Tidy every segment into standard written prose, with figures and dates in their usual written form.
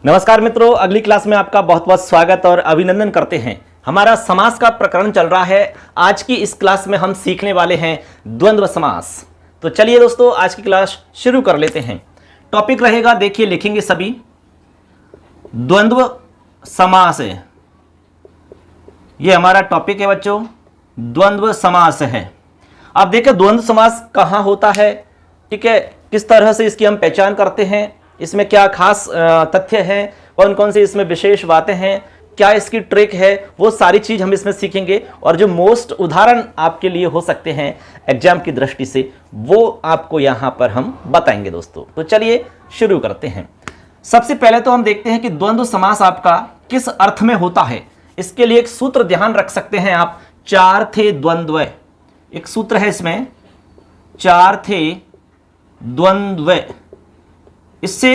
नमस्कार मित्रों, अगली क्लास में आपका बहुत बहुत स्वागत और अभिनंदन करते हैं। हमारा समास का प्रकरण चल रहा है। आज की इस क्लास में हम सीखने वाले हैं द्वंद्व समास। तो चलिए दोस्तों, आज की क्लास शुरू कर लेते हैं। टॉपिक रहेगा, देखिए लिखेंगे सभी, द्वंद्व समास है। ये हमारा टॉपिक है बच्चों, द्वंद्व समास है। अब देखिए द्वंद्व समास कहाँ होता है, ठीक है, किस तरह से इसकी हम पहचान करते हैं, इसमें क्या खास तथ्य हैं, कौन कौन सी इसमें विशेष बातें हैं, क्या इसकी ट्रिक है, वो सारी चीज हम इसमें सीखेंगे। और जो मोस्ट उदाहरण आपके लिए हो सकते हैं एग्जाम की दृष्टि से, वो आपको यहां पर हम बताएंगे दोस्तों। तो चलिए शुरू करते हैं। सबसे पहले तो हम देखते हैं कि द्वंद्व समास आपका किस अर्थ में होता है। इसके लिए एक सूत्र ध्यान रख सकते हैं आप, चार थे द्वंद्व। एक सूत्र है इसमें, चार थे द्वंद्व। इससे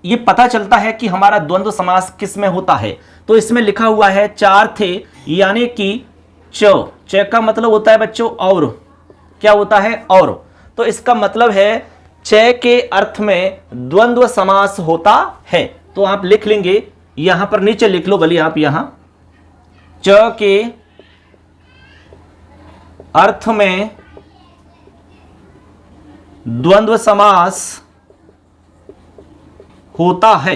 ये पता चलता है कि हमारा द्वंद्व समास किस में होता है। तो इसमें लिखा हुआ है चार थे, यानी कि च का मतलब होता है बच्चों और, क्या होता है और। तो इसका मतलब है च के अर्थ में द्वंद्व समास होता है। तो आप लिख लेंगे, यहां पर नीचे लिख लो भले आप, यहां च के अर्थ में द्वंद्व समास होता है।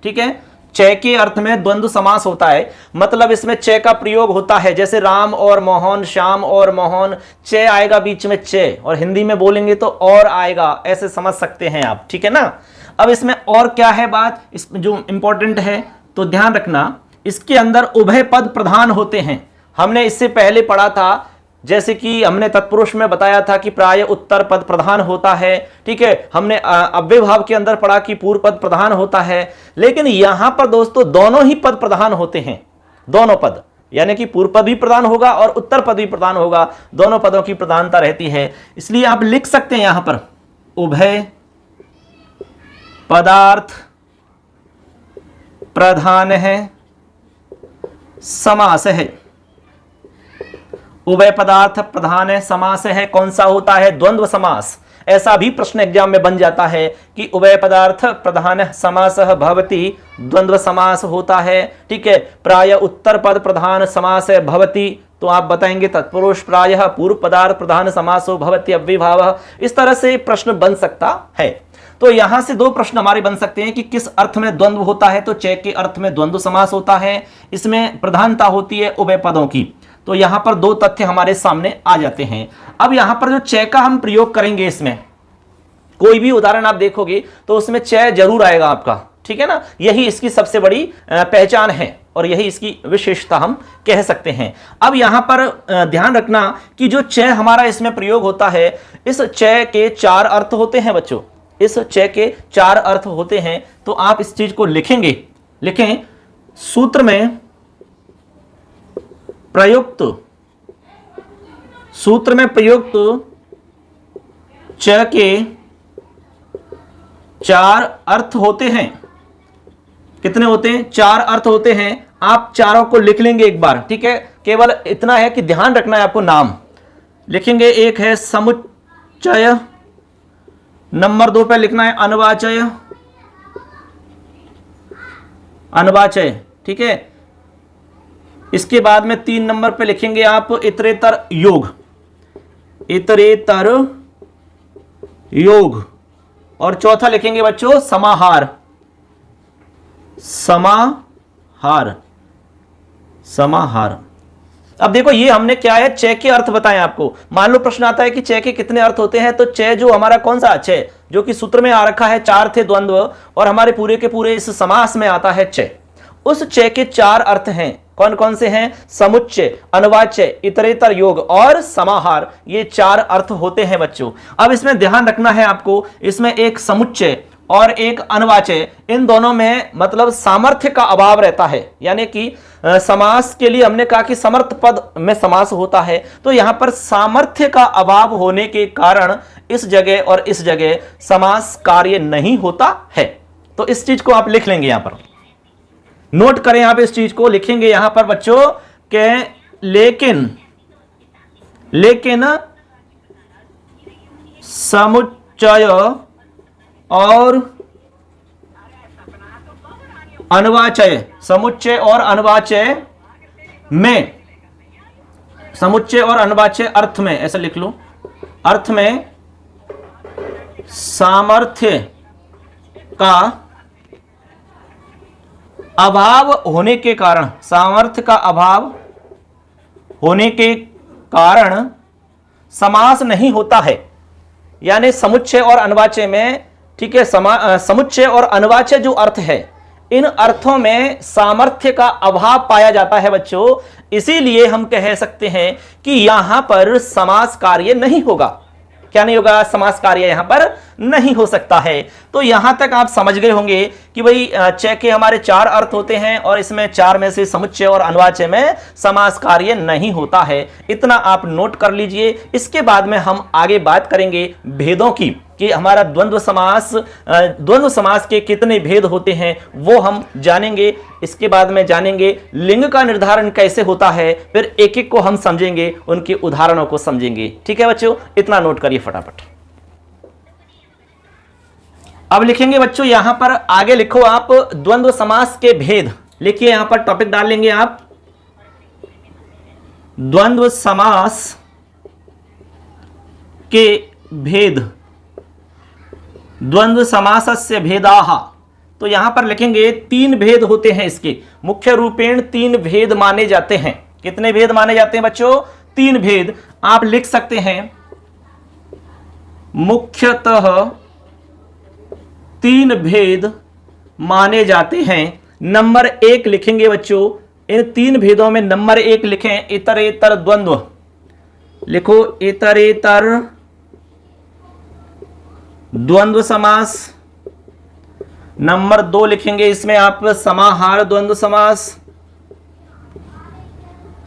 ठीक है, च के अर्थ में द्वंद्व समास होता है, मतलब इसमें च का प्रयोग होता है। जैसे राम और मोहन, श्याम और मोहन, च आएगा बीच में च, और हिंदी में बोलेंगे तो और आएगा, ऐसे समझ सकते हैं आप, ठीक है ना। अब इसमें और क्या है बात, इसमें जो इंपॉर्टेंट है तो ध्यान रखना, इसके अंदर उभय पद प्रधान होते हैं। हमने इससे पहले पढ़ा था, जैसे कि हमने तत्पुरुष में बताया था कि प्राय उत्तर पद प्रधान होता है, ठीक है। हमने अव्यय भाव के अंदर पढ़ा कि पूर्व पद प्रधान होता है। लेकिन यहां पर दोस्तों दोनों ही पद प्रधान होते हैं, दोनों पद, यानी कि पूर्व पद भी प्रधान होगा और उत्तर पद भी प्रधान होगा, दोनों पदों की प्रधानता रहती है। इसलिए आप लिख सकते हैं यहां पर उभय पदार्थ प्रधान है समास है। उभय पदार्थ प्रधान है समास है, कौन सा होता है, द्वंद्व समास। ऐसा भी प्रश्न एग्जाम में बन जाता है कि उभय पदार्थ प्रधान समासः भवति, द्वंद्व समास होता है, ठीक है। प्राय उत्तर पद प्रधान समास भवति, तो आप बताएंगे तत्पुरुष प्रायः पूर्व पदार्थ प्रधान समासो भवति अव्ययभावः। इस तरह से प्रश्न बन सकता है। तो यहां से दो प्रश्न हमारे बन सकते हैं कि किस अर्थ में द्वंद्व होता है। तो च के अर्थ में द्वंद्व समास होता है, इसमें प्रधानता होती है उभय पदों की। तो यहां पर दो तथ्य हमारे सामने आ जाते हैं। अब यहां पर जो च का हम प्रयोग करेंगे, इसमें कोई भी उदाहरण आप देखोगे तो उसमें च जरूर आएगा आपका, ठीक है ना। यही इसकी सबसे बड़ी पहचान है और यही इसकी विशेषता हम कह सकते हैं। अब यहां पर ध्यान रखना कि जो च हमारा इसमें प्रयोग होता है, इस च के चार अर्थ होते हैं बच्चों, इस च के चार अर्थ होते हैं। तो आप इस चीज को लिखेंगे, लिखें सूत्र में प्रयुक्त, सूत्र में प्रयुक्त च के चार अर्थ होते हैं। कितने होते हैं, चार अर्थ होते हैं। आप चारों को लिख लेंगे एक बार, ठीक है। केवल इतना है कि ध्यान रखना है आपको, नाम लिखेंगे। एक है समुच्चय, नंबर 2 पे लिखना है अनवाचय, अनवाचय, ठीक है। इसके बाद में 3 नंबर पे लिखेंगे आप इतरेतर योग, इतरेतर योग। और चौथा लिखेंगे बच्चों समाहार, समाहार, समाहार। अब देखो ये हमने क्या है, च के अर्थ बताएं आपको। मान लो प्रश्न आता है कि च के कितने अर्थ होते हैं, तो च जो हमारा कौन सा च जो कि सूत्र में आ रखा है, चार थे द्वंद्व और हमारे पूरे के पूरे इस समास में आता है च। उस च के चार अर्थ हैं, कौन कौन से हैं, समुच्चय, अनवाच्य, इतरेतर योग और समाहार। ये चार अर्थ होते हैं बच्चों। अब इसमें ध्यान रखना है आपको, इसमें एक समुच्चय और एक अनवाच्य, इन दोनों में मतलब सामर्थ्य का अभाव रहता है। यानी कि समास के लिए हमने कहा कि समर्थ पद में समास होता है, तो यहां पर सामर्थ्य का अभाव होने के कारण इस जगह और इस जगह समास कार्य नहीं होता है। तो इस चीज को आप लिख लेंगे, यहां पर नोट करें आप इस चीज को, लिखेंगे यहां पर बच्चों के लेकिन, लेकिन समुच्चय और अनवाचय, समुच्चय और अनवाचय में, समुच्चय और अनवाच्य अर्थ में, ऐसा लिख लो, अर्थ में सामर्थ्य का अभाव होने के कारण, सामर्थ्य का अभाव होने के कारण समास नहीं होता है। यानी समुच्चय और अनवाच्य में, ठीक है, समुच्चय और अनवाच्य जो अर्थ है, इन अर्थों में सामर्थ्य का अभाव पाया जाता है बच्चों। इसीलिए हम कह सकते हैं कि यहां पर समास कार्य नहीं होगा। क्या नहीं होगा? समास कार्य यहां पर नहीं हो सकता है। तो यहां तक आप समझ गए होंगे कि भाई च के हमारे 4 अर्थ होते हैं और इसमें 4 में से समुच्चय और अनवाच्य में समास कार्य नहीं होता है। इतना आप नोट कर लीजिए। इसके बाद में हम आगे बात करेंगे भेदों की, कि हमारा द्वंद्व समास के कितने भेद होते हैं वो हम जानेंगे। इसके बाद में जानेंगे लिंग का निर्धारण कैसे होता है, फिर एक एक को हम समझेंगे, उनके उदाहरणों को समझेंगे। ठीक है बच्चों, इतना नोट करिए फटाफट। अब लिखेंगे बच्चों, यहां पर आगे लिखो आप द्वंद्व समास के भेद लिखिए। यहां पर टॉपिक डाल लेंगे आप, द्वंद्व समास के भेद, द्वंद्व समासस्य भेदाः। तो यहां पर लिखेंगे 3 भेद होते हैं इसके, मुख्य रूपेण 3 भेद माने जाते हैं। कितने भेद माने जाते हैं बच्चों? 3 भेद। आप लिख सकते हैं मुख्यतः 3 भेद माने जाते हैं। नंबर 1 लिखेंगे बच्चों, इन 3 भेदों में नंबर 1 लिखें इतरेतर द्वंद्व। लिखो इतरेतर द्वंद्व समास। नंबर 2 लिखेंगे इसमें आप समाहार द्वंद्व समास,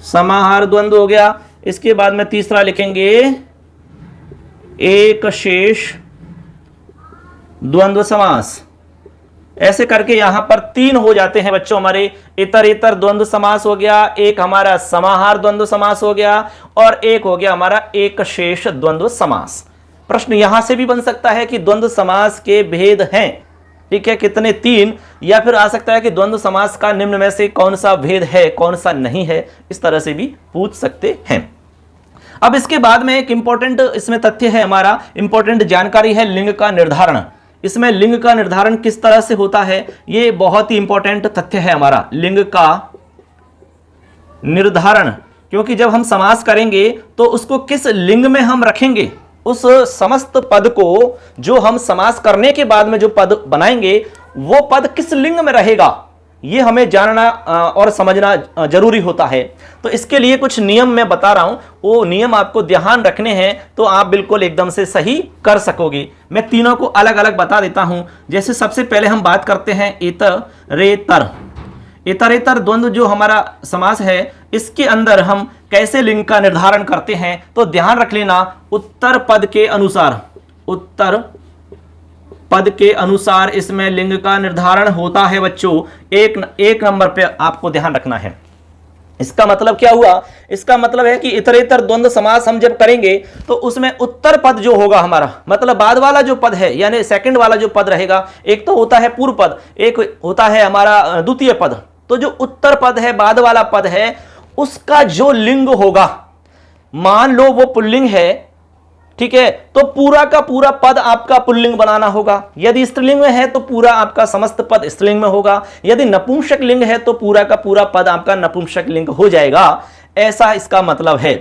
समाहार द्वंद्व हो गया। इसके बाद में तीसरा लिखेंगे एक शेष द्वंद्व समास। ऐसे करके यहां पर 3 हो जाते हैं बच्चों हमारे। इतरेतर द्वंद्व समास हो गया, एक हमारा समाहार द्वंद्व समास हो गया, और एक हो गया हमारा एक शेष द्वंद्व समास। प्रश्न यहां से भी बन सकता है कि द्वंद्व समास के भेद हैं, ठीक है, कितने? 3। या फिर आ सकता है कि द्वंद्व समास का निम्न में से कौन सा भेद है, कौन सा नहीं है, इस तरह से भी पूछ सकते हैं। अब इसके बाद में एक इंपॉर्टेंट इसमें तथ्य है, हमारा इंपॉर्टेंट जानकारी है लिंग का निर्धारण। इसमें लिंग का निर्धारण किस तरह से होता है, ये बहुत ही इंपॉर्टेंट तथ्य है हमारा, लिंग का निर्धारण। क्योंकि जब हम समास करेंगे तो उसको किस लिंग में हम रखेंगे, उस समस्त पद को जो हम समास करने के बाद में जो पद बनाएंगे वो पद किस लिंग में रहेगा, ये हमें जानना और समझना जरूरी होता है। तो इसके लिए कुछ नियम मैं बता रहा हूं, वो नियम आपको ध्यान रखने हैं तो आप बिल्कुल एकदम से सही कर सकोगे। मैं तीनों को अलग अलग बता देता हूं। जैसे सबसे पहले हम बात करते हैं इतरेतर। इतरेतर द्वंद्व जो हमारा समास है, इसके अंदर हम कैसे लिंग का निर्धारण करते हैं, तो ध्यान रख लेना उत्तर पद के अनुसार, उत्तर पद के अनुसार इसमें लिंग का निर्धारण होता है बच्चों। एक नंबर पे आपको ध्यान रखना है। इसका मतलब क्या हुआ? इसका मतलब है कि इतरेतर द्वंद्व समास हम जब करेंगे तो उसमें उत्तर पद जो होगा हमारा, मतलब बाद वाला जो पद है, यानी सेकंड वाला जो पद रहेगा, एक तो होता है पूर्व पद, एक होता है हमारा द्वितीय पद। तो जो उत्तर पद है, बाद वाला पद है, उसका जो लिंग होगा, मान लो वो पुल्लिंग है, ठीक है, तो पूरा का पूरा पद आपका पुल्लिंग बनाना होगा। यदि स्त्रीलिंग में है तो पूरा आपका समस्त पद स्त्रीलिंग में होगा। यदि नपुंसक लिंग है तो पूरा का पूरा पद आपका नपुंसक लिंग हो जाएगा। ऐसा इसका मतलब है।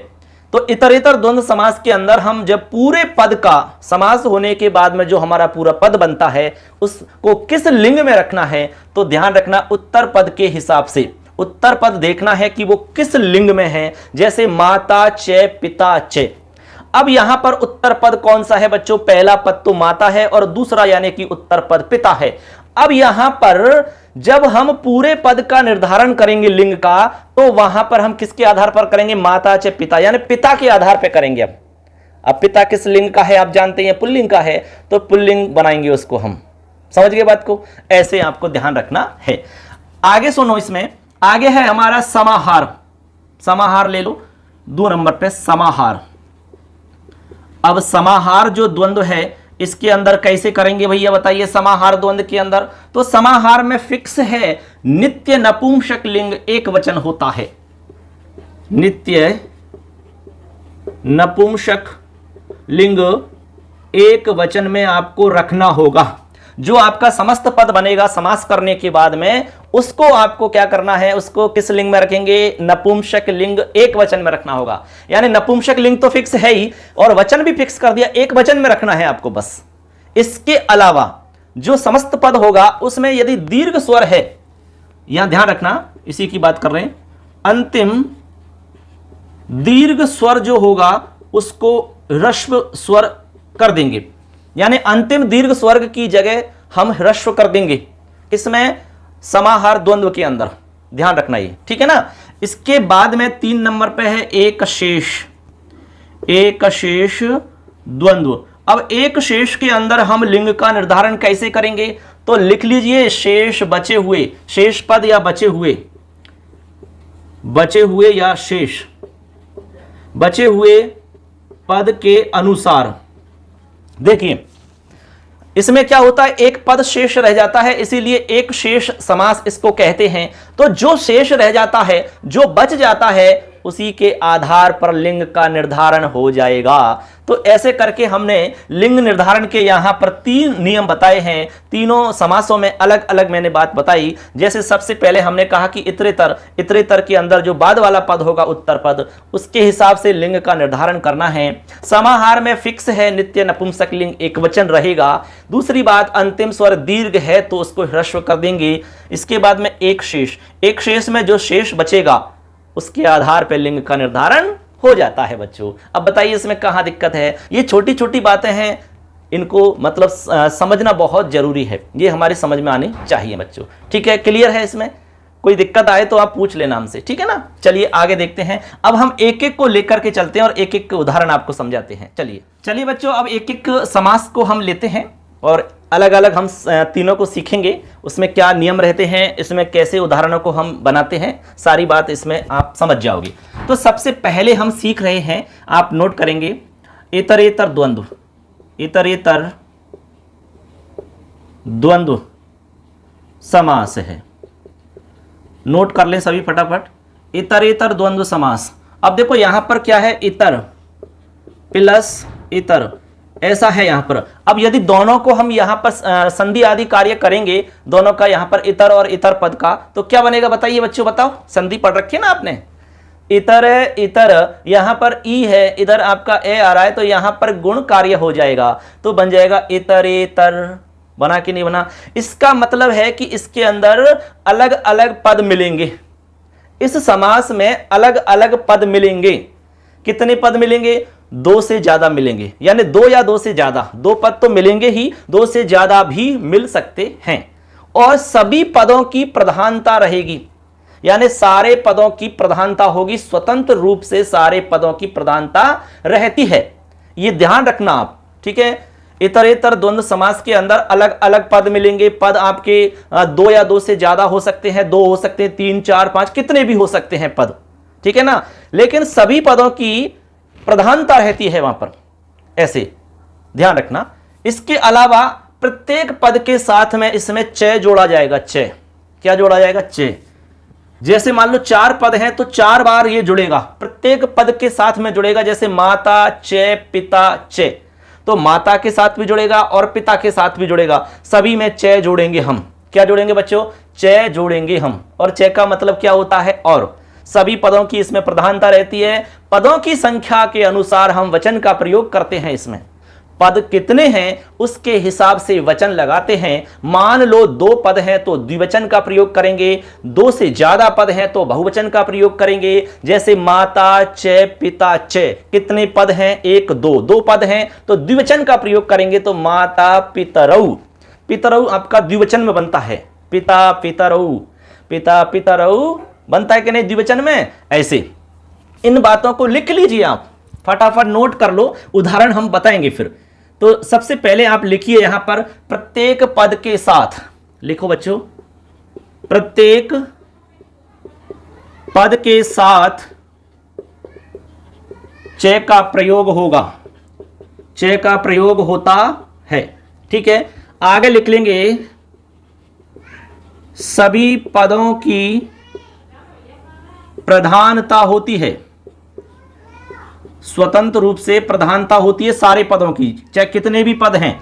तो इतरेतर द्वंद्व समास के अंदर हम जब पूरे पद का समास होने के बाद में जो हमारा पूरा पद बनता है उसको किस लिंग में रखना है, तो ध्यान रखना उत्तर पद के हिसाब से उत्तर पद देखना है कि वो किस लिंग में है। जैसे माता च पिता च। अब यहां पर उत्तर पद कौन सा है बच्चों? पहला पद तो माता है और दूसरा यानी कि उत्तर पद पिता है। अब यहां पर जब हम पूरे पद का निर्धारण करेंगे लिंग का, तो वहां पर हम किसके आधार पर करेंगे? माता च पिता, यानी पिता के आधार पर करेंगे। अब पिता किस लिंग का है आप जानते हैं, पुल्लिंग का है, तो पुल्लिंग बनाएंगे उसको हम। समझ गए बात को? ऐसे आपको ध्यान रखना है। आगे सुनो, इसमें आगे है हमारा समाहार। समाहार ले लो 2 नंबर पे समाहार। अब समाहार जो द्वंद्व है इसके अंदर कैसे करेंगे भैया बताइए समाहार द्वंद्व के अंदर? तो समाहार में फिक्स है, नित्य नपुंसक लिंग एक वचन होता है। नित्य नपुंसक लिंग एक वचन में आपको रखना होगा। जो आपका समस्त पद बनेगा समास करने के बाद में, उसको आपको क्या करना है, उसको किस लिंग में रखेंगे? नपुंसक लिंग एक वचन में रखना होगा। यानी नपुंसक लिंग तो फिक्स है ही, और वचन भी फिक्स कर दिया, एक वचन में रखना है आपको बस। इसके अलावा जो समस्त पद होगा उसमें यदि दीर्घ स्वर है, यहां ध्यान रखना, इसी की बात कर रहे हैं, अंतिम दीर्घ स्वर जो होगा उसको ह्रस्व स्वर कर देंगे। यानी अंतिम दीर्घ स्वर्ग की जगह हम ह्रस्व कर देंगे इसमें समाहार द्वंद्व के अंदर, ध्यान रखना ये, ठीक है ना। इसके बाद में 3 नंबर पे है एक शेष, एक शेष द्वंद्व। अब एक शेष के अंदर हम लिंग का निर्धारण कैसे करेंगे? तो लिख लीजिए शेष बचे हुए, शेष पद या बचे हुए या शेष बचे हुए पद के अनुसार। देखिए इसमें क्या होता है, एक पद शेष रह जाता है, इसीलिए एक शेष समास इसको कहते हैं। तो जो शेष रह जाता है, जो बच जाता है, उसी के आधार पर लिंग का निर्धारण हो जाएगा। तो ऐसे करके हमने लिंग निर्धारण के यहां पर 3 नियम बताए हैं। तीनों समासों में अलग अलग मैंने बात बताई। जैसे सबसे पहले हमने कहा कि इतरेतर, इतरेतर के अंदर जो बाद वाला पद होगा उत्तर पद, उसके हिसाब से लिंग का निर्धारण करना है। समाहार में फिक्स है, नित्य नपुंसक लिंग एक वचन रहेगा। दूसरी बात, अंतिम स्वर दीर्घ है तो उसको ह्रस्व कर देंगे। इसके बाद में एक शेष, एक शेष में जो शेष बचेगा उसके आधार पर लिंग का निर्धारण हो जाता है बच्चों। अब बताइए इसमें कहां दिक्कत है? ये छोटी छोटी बातें हैं, इनको मतलब समझना बहुत जरूरी है, ये हमारी समझ में आनी चाहिए बच्चों, ठीक है। क्लियर है? इसमें कोई दिक्कत आए तो आप पूछ लेना हमसे, ठीक है ना। चलिए आगे देखते हैं। अब हम एक एक को लेकर के चलते हैं और एक एक उदाहरण आपको समझाते हैं। चलिए बच्चों, अब एक एक समास को हम लेते हैं और अलग अलग हम तीनों को सीखेंगे, उसमें क्या नियम रहते हैं, इसमें कैसे उदाहरणों को हम बनाते हैं, सारी बात इसमें आप समझ जाओगे। तो सबसे पहले हम सीख रहे हैं, आप नोट करेंगे, इतरेतर द्वंद्व। इतरेतर द्वंद्व समास है, नोट कर लें सभी फटाफट। इतरेतर द्वंद्व समास। अब देखो यहां पर क्या है, इतर प्लस इतर, ऐसा है यहां पर। अब यदि दोनों को हम यहां पर संधि आदि कार्य करेंगे, दोनों का यहां पर इतर और इतर पद का, तो क्या बनेगा बताइए बच्चों, बताओ। संधि पढ़ रखी है ना आपने, इतर है, इतर यहां पर ई है, इधर आपका ए आ रहा है, तो यहां पर गुण कार्य हो जाएगा, तो बन जाएगा इतरेतर। बना कि नहीं बना? इसका मतलब है कि इसके अंदर अलग अलग पद मिलेंगे, इस समास में अलग अलग पद मिलेंगे। कितने पद मिलेंगे? 2 से ज्यादा मिलेंगे, यानी 2 या 2 से ज्यादा, 2 पद तो मिलेंगे ही, 2 से ज्यादा भी मिल सकते हैं। और सभी पदों की प्रधानता रहेगी, यानी सारे पदों की प्रधानता होगी, स्वतंत्र रूप से सारे पदों की प्रधानता रहती है, ये ध्यान रखना आप, ठीक है। इतरेतर द्वंद्व समास के अंदर अलग अलग पद मिलेंगे। पद आपके 2 या 2 से ज्यादा हो सकते हैं, 2 हो सकते हैं, 3, 4, 5, कितने भी हो सकते हैं पद, ठीक है ना। लेकिन सभी पदों की प्रधानता रहती है वहां पर, ऐसे ध्यान रखना। इसके अलावा प्रत्येक पद के साथ में इसमें च जोड़ा जाएगा। च क्या जोड़ा जाएगा? च। जैसे मान लो 4 पद हैं तो 4 बार ये जुड़ेगा, प्रत्येक पद के साथ में जुड़ेगा। जैसे माता च पिता च, तो माता के साथ भी जुड़ेगा और पिता के साथ भी जुड़ेगा, सभी में च जोड़ेंगे हम। क्या जोड़ेंगे बच्चों? च जोड़ेंगे हम। और च का मतलब क्या होता है? और। सभी पदों की इसमें प्रधानता रहती है। पदों की संख्या के अनुसार हम वचन का प्रयोग करते हैं। इसमें पद कितने हैं उसके हिसाब से वचन लगाते हैं। मान लो 2 पद हैं तो द्विवचन का प्रयोग करेंगे, 2 से ज्यादा पद हैं तो बहुवचन का प्रयोग करेंगे। जैसे माता च पिता च, कितने पद हैं? 1 2, 2 पद हैं तो द्विवचन का प्रयोग करेंगे, तो माता पितरऊ। पितरऊ आपका द्विवचन में बनता है, पिता पितरऊ, पिता पितरऊ बनता है कि नहीं द्विवचन में? ऐसे इन बातों को लिख लीजिए, आप फटाफट नोट कर लो, उदाहरण हम बताएंगे फिर। तो सबसे पहले आप लिखिए यहां पर, प्रत्येक पद के साथ लिखो बच्चों, प्रत्येक पद के साथ च का प्रयोग होगा। च का प्रयोग होता है। ठीक है, आगे लिख लेंगे सभी पदों की प्रधानता होती है, स्वतंत्र रूप से प्रधानता होती है सारे पदों की, चाहे कितने भी पद हैं।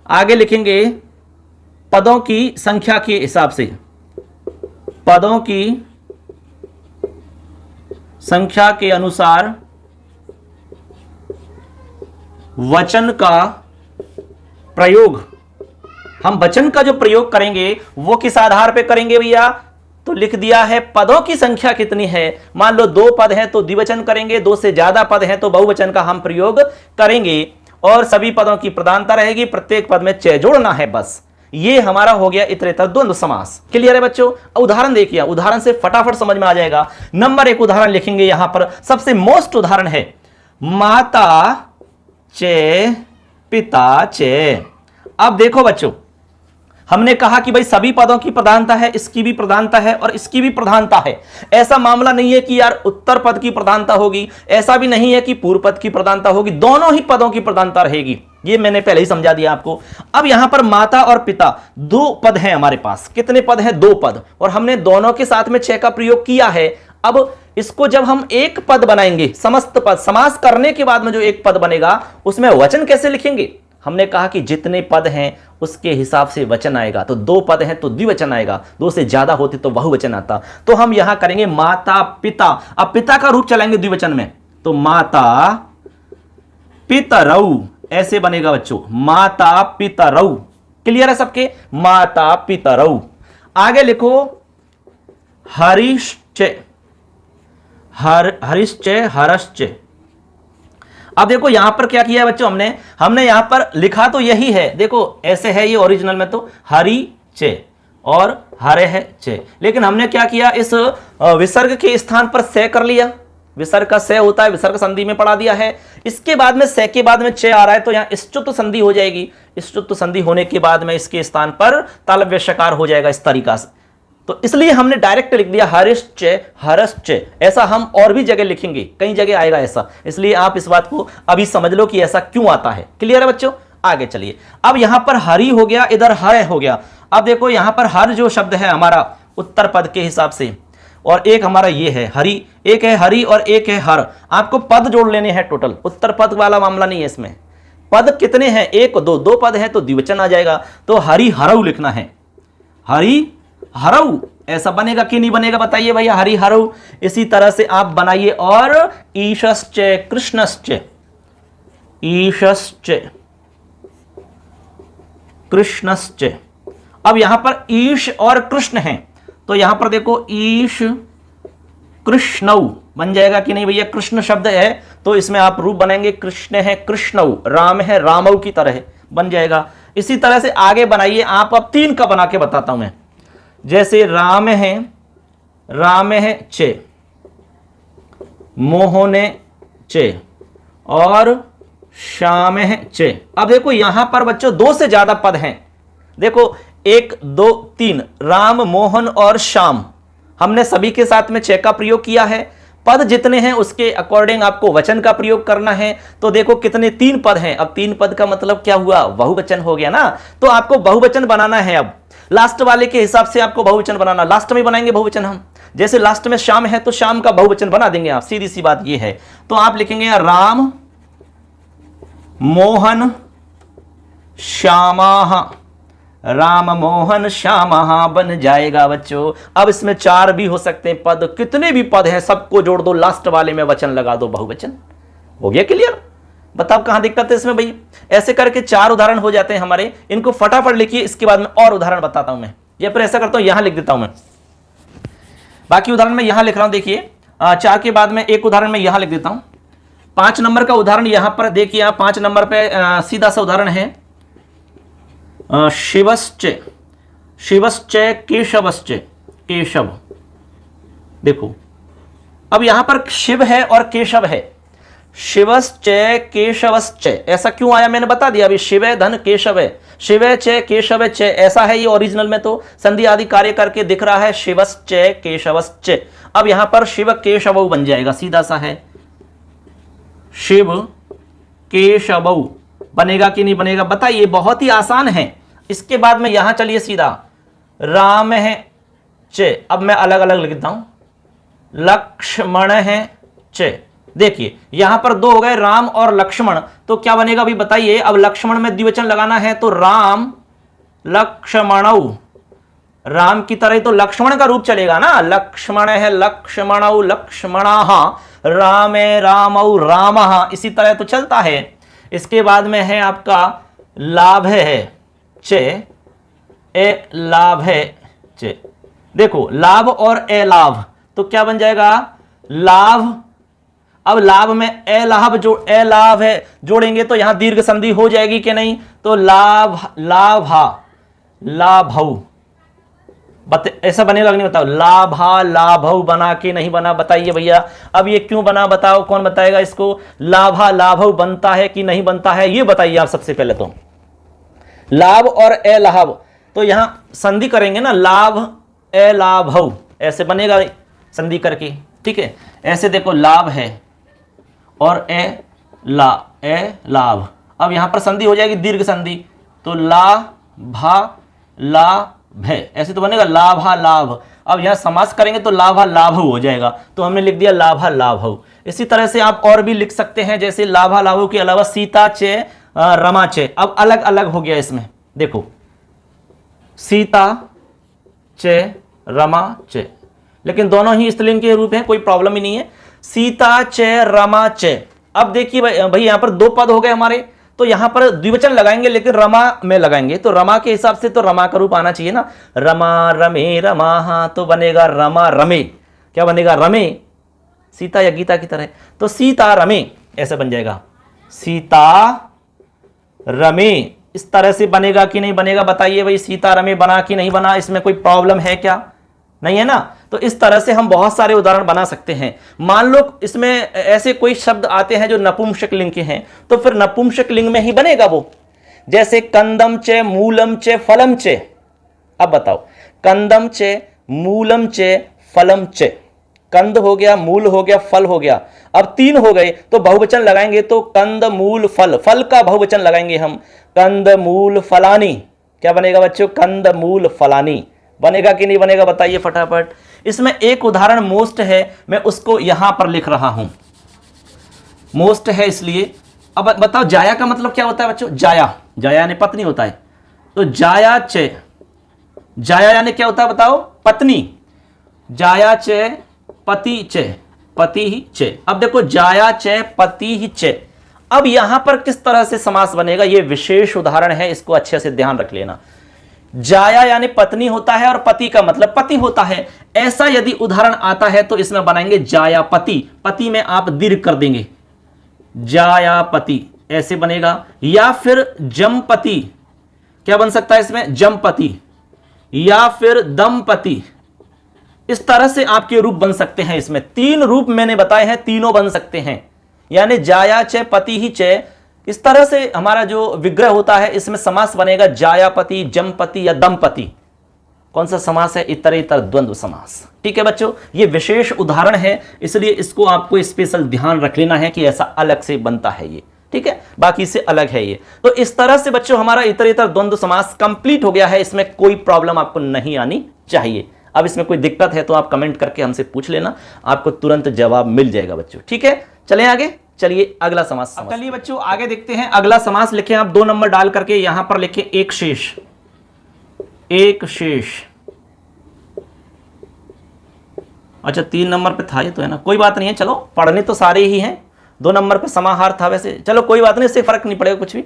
आगे लिखेंगे पदों की संख्या के हिसाब से, पदों की संख्या के अनुसार वचन का प्रयोग, हम वचन का जो प्रयोग करेंगे वो किस आधार पे करेंगे भैया, तो लिख दिया है पदों की संख्या कितनी है। मान लो 2 पद हैं तो द्विवचन करेंगे, 2 से ज्यादा पद हैं तो बहुवचन का हम प्रयोग करेंगे, और सभी पदों की प्रधानता रहेगी, प्रत्येक पद में च जोड़ना है। बस ये हमारा हो गया इतरेतर द्वंद्व समास। क्लियर है बच्चों? उदाहरण देखिए, उदाहरण से फटाफट समझ में आ जाएगा। नंबर 1 उदाहरण लिखेंगे, यहां पर सबसे मोस्ट उदाहरण है माता चे पिता चे। अब देखो बच्चों, हमने कहा कि भाई सभी पदों की प्रधानता है, इसकी भी प्रधानता है और इसकी भी प्रधानता है। ऐसा मामला नहीं है कि यार उत्तर पद की प्रधानता होगी, ऐसा भी नहीं है कि पूर्व पद की प्रधानता होगी, दोनों ही पदों की प्रधानता रहेगी। ये मैंने पहले ही समझा दिया आपको। अब यहां पर माता और पिता 2 पद हैं हमारे पास। कितने पद हैं? 2 पद, और हमने दोनों के साथ में 6 का प्रयोग किया है। अब इसको जब हम एक पद बनाएंगे, समस्त पद, समास करने के बाद में जो एक पद बनेगा उसमें वचन कैसे लिखेंगे? हमने कहा कि जितने पद हैं उसके हिसाब से वचन आएगा। तो 2 पद हैं तो द्विवचन आएगा, 2 से ज्यादा होते तो बहुवचन आता। तो हम यहां करेंगे माता पिता। अब पिता का रूप चलाएंगे द्विवचन में, तो माता पितरऊ ऐसे बनेगा बच्चों, माता पितरऊ। क्लियर है सबके? माता पितरऊ। आगे लिखो हरिश्च, हरिश्च हरश्च। अब देखो यहां पर क्या किया है बच्चों, हमने यहां पर लिखा तो यही है, देखो ऐसे है ये ओरिजिनल में, तो हरि चे और हरे है चे, लेकिन हमने क्या किया, इस विसर्ग के स्थान पर से कर लिया। विसर्ग का से होता है, विसर्ग संधि में पढ़ा दिया है। इसके बाद में से के बाद में चे आ रहा है तो यहां इष्टुत्व संधि हो जाएगी। इष्टुत्व संधि होने के बाद में इसके स्थान पर तालव्य शकार हो जाएगा इस तरीका से। तो इसलिए हमने डायरेक्ट लिख दिया हरिश्च हरश्च। ऐसा हम और भी जगह लिखेंगे, कई जगह आएगा ऐसा, इसलिए आप इस बात को अभी समझ लो कि ऐसा क्यों आता है। क्लियर है बच्चों? आगे चलिए। अब यहां पर हरि हो गया, इधर हर हो गया। अब देखो यहां पर हर जो शब्द है हमारा उत्तर पद के हिसाब से, और एक हमारा ये है हरि, एक है हरि और एक है हर। आपको पद जोड़ लेने हैं टोटल, उत्तर पद वाला मामला नहीं है इसमें। पद कितने हैं? 1 2 पद है तो द्विवचन आ जाएगा, तो हरि हरऊ लिखना है। हरि हरऊ ऐसा बनेगा कि नहीं बनेगा बताइए भैया? हरि हरऊ। इसी तरह से आप बनाइए, और ईशश्च कृष्णश्च, ईशश्च कृष्णश्च। अब यहां पर ईश और कृष्ण हैं, तो यहां पर देखो ईश कृष्णऊ बन जाएगा कि नहीं भैया? कृष्ण शब्द है तो इसमें आप रूप बनाएंगे, कृष्ण है कृष्णऊ, राम है रामऊ की तरह बन जाएगा। इसी तरह से आगे बनाइए आप। अब 3 का बना के बताता हूं मैं, जैसे राम है चे, मोहने चे और श्याम है चे। अब देखो यहां पर बच्चों 2 से ज्यादा पद हैं। देखो 1 2 3, राम मोहन और श्याम, हमने सभी के साथ में चे का प्रयोग किया है। पद जितने हैं उसके अकॉर्डिंग आपको वचन का प्रयोग करना है। तो देखो कितने 3 पद हैं। अब 3 पद का मतलब क्या हुआ? बहुवचन हो गया ना। तो आपको बहुवचन बनाना है। अब लास्ट वाले के हिसाब से आपको बहुवचन बनाना, लास्ट में बनाएंगे बहुवचन हम। जैसे लास्ट में श्याम है तो श्याम का बहुवचन बना देंगे आप, सीधी सी बात ये है। तो आप लिखेंगे राम मोहन श्यामाह, राम मोहन श्यामाह बन जाएगा बच्चों। अब इसमें 4 भी हो सकते हैं पद, कितने भी पद हैं सबको जोड़ दो, लास्ट वाले में वचन लगा दो, बहुवचन हो गया। क्लियर? बताओ कहां दिक्कत है इसमें भाई? ऐसे करके 4 उदाहरण हो जाते हैं हमारे, इनको फटाफट लिखिए। इसके बाद में और उदाहरण बताता हूं मैं, या फिर ऐसा करता हूं यहां लिख देता हूं मैं, बाकी उदाहरण मैं यहां लिख रहा हूं। देखिए 4 के बाद में एक उदाहरण मैं यहां लिख देता हूं। 5 नंबर का उदाहरण यहां पर देखिए, 5 नंबर पे सीधा सा उदाहरण है शिवश्च, शिवश्च केशवश्च, केशव। देखो अब यहां पर शिव है और केशव है, शिवश्च केशवश्च। ऐसा क्यों आया मैंने बता दिया अभी, शिव धन केशव है, शिव च केशव च, ऐसा है ये ओरिजिनल में। तो संधि आदि कार्य करके दिख रहा है शिवश्च केशवश्च। अब यहां पर शिव केशव बन जाएगा, सीधा सा है शिव केशव। बनेगा कि नहीं बनेगा बताइए, बहुत ही आसान है। इसके बाद में यहां चलिए सीधा राम है चे, अब मैं अलग अलग लिखता हूं, लक्ष्मण है चे। देखिए यहां पर दो हो गए राम और लक्ष्मण, तो क्या बनेगा अभी बताइए। अब लक्ष्मण में द्विवचन लगाना है तो राम लक्ष्मणौ, राम की तरह तो लक्ष्मण का रूप चलेगा ना, लक्ष्मण है लक्ष्मणौ लक्ष्मणाः, रामे रामौ रामः, इसी तरह तो चलता है। इसके बाद में है आपका लाभ है चे, ए लाभ है चे। देखो लाभ और ए लाभ, तो क्या बन जाएगा लाभ। अब लाभ में ए लाभ जो ए लाभ है जोड़ेंगे तो यहां दीर्घ संधि हो जाएगी कि नहीं, तो लाभ लाभा लाभौ, ऐसा बनेगा कि नहीं बताओ, लाभा लाभौ बना कि नहीं बना बताइए भैया। अब ये क्यों बना बताओ, कौन बताएगा इसको। लाभा लाभौ बनता है कि नहीं बनता है ये बताइए आप सबसे पहले। तो लाभ और ए लाभ, तो यहां संधि करेंगे ना, लाभ ए लाभौ, ऐसे बनेगा संधि करके, ठीक है। ऐसे देखो लाभ है और ए लाभ, अब यहां पर संधि हो जाएगी दीर्घ संधि, तो ला भा ला भे, ऐसे तो बनेगा लाभा लाभ। अब यहां समास करेंगे तो लाभा लाभ हो जाएगा, तो हमने लिख दिया लाभा लाभ। इसी तरह से आप और भी लिख सकते हैं, जैसे लाभा लाभ के अलावा सीता चे रमा चे, अब अलग अलग हो गया इसमें। देखो सीता चे रमा चे, लेकिन दोनों ही स्त्रीलिंग के रूप हैं, कोई प्रॉब्लम ही नहीं है। सीता चे रमा चे, अब देखिए भाई यहां पर दो पद हो गए हमारे, तो यहां पर द्विवचन लगाएंगे लेकिन रमा में लगाएंगे, तो रमा के हिसाब से तो रमा का रूप आना चाहिए ना, रमा रमे रमा, तो बनेगा रमा रमे। क्या बनेगा रमे, सीता या गीता की तरह, तो सीता रमे ऐसा बन जाएगा, सीता रमे। इस तरह से बनेगा कि नहीं बनेगा बताइए भाई, सीता रमे बना कि नहीं बना, इसमें कोई प्रॉब्लम है क्या, नहीं है ना। तो इस तरह से हम बहुत सारे उदाहरण बना सकते हैं। मान लो इसमें ऐसे कोई शब्द आते हैं जो नपुंसक लिंग के हैं, तो फिर नपुंसक लिंग में ही बनेगा वो, जैसे कंदम चे मूलम चे फलम चे। अब बताओ कंदम चे मूलम चे फलम चे, कंद हो गया, मूल हो गया, फल हो गया, अब तीन हो गए, तो बहुवचन लगाएंगे तो कंद मूल फल, फल का बहुवचन लगाएंगे हम, कंद मूल फलानी। क्या बनेगा बच्चों, कंद मूल फलानी। बनेगा कि नहीं बनेगा बताइए फटाफट। इसमें एक उदाहरण मोस्ट है, मैं उसको यहां पर लिख रहा हूं, मोस्ट है इसलिए। अब बताओ जाया का मतलब क्या होता है बच्चों, जाया, जाया यानी पत्नी होता है, तो जाया चे, जाया यानी क्या होता है बताओ, पत्नी, जाया चे पति चे, पति ही चे। अब देखो जाया चे पति ही चे, अब यहां पर किस तरह से समास बनेगा, यह विशेष उदाहरण है, इसको अच्छे से ध्यान रख लेना। जाया यानी पत्नी होता है और पति का मतलब पति होता है, ऐसा यदि उदाहरण आता है तो इसमें बनाएंगे जायापति, पति में आप दीर्घ कर देंगे, जायापति ऐसे बनेगा। या फिर जमपति, क्या बन सकता है इसमें, जमपति, या फिर दंपति, इस तरह से आपके रूप बन सकते हैं। इसमें तीन रूप मैंने बताए हैं, तीनों बन सकते हैं, यानी जाया चे पति ही चे, इस तरह से हमारा जो विग्रह होता है इसमें समास बनेगा जायापति, जमपति या दंपति। कौन सा समास है, इतरेतर द्वंद्व समास। ठीक है बच्चों, ये विशेष उदाहरण है, इसलिए इसको आपको स्पेशल ध्यान रख लेना है कि ऐसा अलग से बनता है ये, ठीक है, बाकी से अलग है ये। तो इस तरह से बच्चों हमारा इतरेतर द्वंद्व समास कंप्लीट हो गया है, इसमें कोई प्रॉब्लम आपको नहीं आनी चाहिए। अब इसमें कोई दिक्कत है तो आप कमेंट करके हमसे पूछ लेना, आपको तुरंत जवाब मिल जाएगा बच्चों। ठीक है, चलें आगे, चलिए अगला समास। चलिए बच्चों आगे देखते हैं, अगला समास लिखें आप 2 नंबर डाल करके, यहां पर लिखें एक शेष, एक शेष। अच्छा 3 नंबर पे था ये तो, है ना, कोई बात नहीं है, चलो पढ़ने तो सारे ही हैं। 2 नंबर पे समाहार था वैसे, चलो कोई बात नहीं, इससे फर्क नहीं पड़ेगा कुछ भी।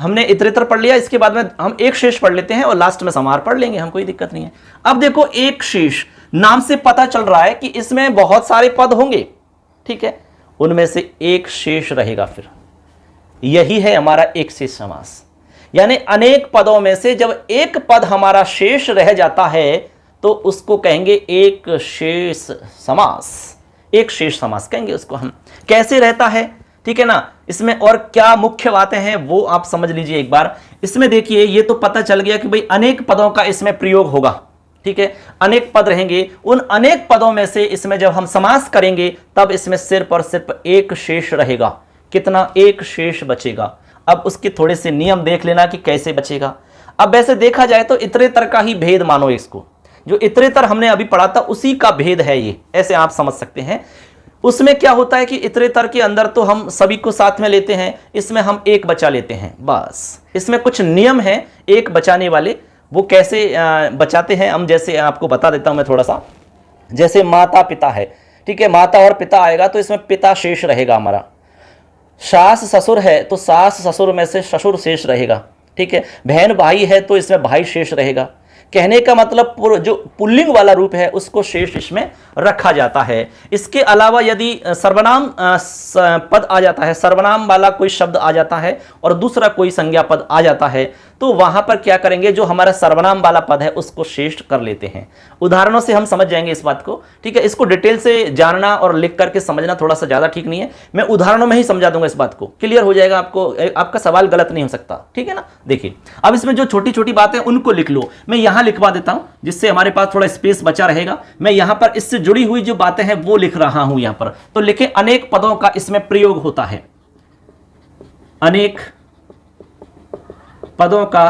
हमने इतरेतर पढ़ लिया, इसके बाद में हम एक शेष पढ़ लेते हैं और लास्ट में समाहार पढ़ लेंगे, हम कोई दिक्कत नहीं है। अब देखो एक शेष, नाम से पता चल रहा है कि इसमें बहुत सारे पद होंगे, ठीक है, उनमें से एक शेष रहेगा, फिर यही है हमारा एक शेष समास। यानी अनेक पदों में से जब एक पद हमारा शेष रह जाता है तो उसको कहेंगे एक शेष समास, एक शेष समास कहेंगे उसको हम। कैसे रहता है, ठीक है ना, इसमें और क्या मुख्य बातें हैं वो आप समझ लीजिए एक बार। इसमें देखिए ये तो पता चल गया कि भाई अनेक पदों का इसमें प्रयोग होगा, ठीक है, अनेक पद रहेंगे, उन अनेक पदों में से इसमें जब हम समास करेंगे तब इसमें सिर्फ और सिर्फ एक शेष रहेगा। कितना, एक शेष बचेगा। अब उसके थोड़े से नियम देख लेना कि कैसे बचेगा। अब वैसे देखा जाए तो इतरेतर का ही भेद मानो, इसको जो इतरेतर हमने अभी पढ़ा था उसी का भेद है ये, ऐसे आप समझ सकते हैं। उसमें क्या होता है कि इतरेतर के अंदर तो हम सभी को साथ में लेते हैं, इसमें हम एक बचा लेते हैं बस। इसमें कुछ नियम हैं एक बचाने वाले, वो कैसे बचाते हैं हम जैसे आपको बता देता हूं मैं थोड़ा सा। जैसे माता पिता है, ठीक है, माता और पिता आएगा तो इसमें पिता शेष रहेगा हमारा। सास ससुर है तो सास ससुर में से ससुर शेष रहेगा, ठीक है। बहन भाई है तो इसमें भाई शेष रहेगा। कहने का मतलब जो पुल्लिंग वाला रूप है उसको शेष इसमें रखा जाता है। इसके अलावा यदि सर्वनाम पद आ जाता है, सर्वनाम वाला कोई शब्द आ जाता है और दूसरा कोई संज्ञा पद आ जाता है तो वहां पर क्या करेंगे, जो हमारा सर्वनाम वाला पद है उसको शेष कर लेते हैं। उदाहरणों से हम समझ जाएंगे इस बात को, ठीक है। इसको डिटेल से जानना और लिख करके समझना थोड़ा सा ज्यादा ठीक नहीं है, मैं उदाहरणों में ही समझा दूंगा इस बात को, क्लियर हो जाएगा आपको, आपका सवाल गलत नहीं हो सकता, ठीक है ना। देखिए अब इसमें जो छोटी छोटी बातें उनको लिख लो, मैं यहां लिखवा देता हूं जिससे हमारे पास थोड़ा स्पेस बचा रहेगा। मैं यहां पर इससे जुड़ी हुई जो बातें हैं वो लिख रहा हूं यहां पर। तो लिखे अनेक पदों का इसमें प्रयोग होता है, अनेक पदों का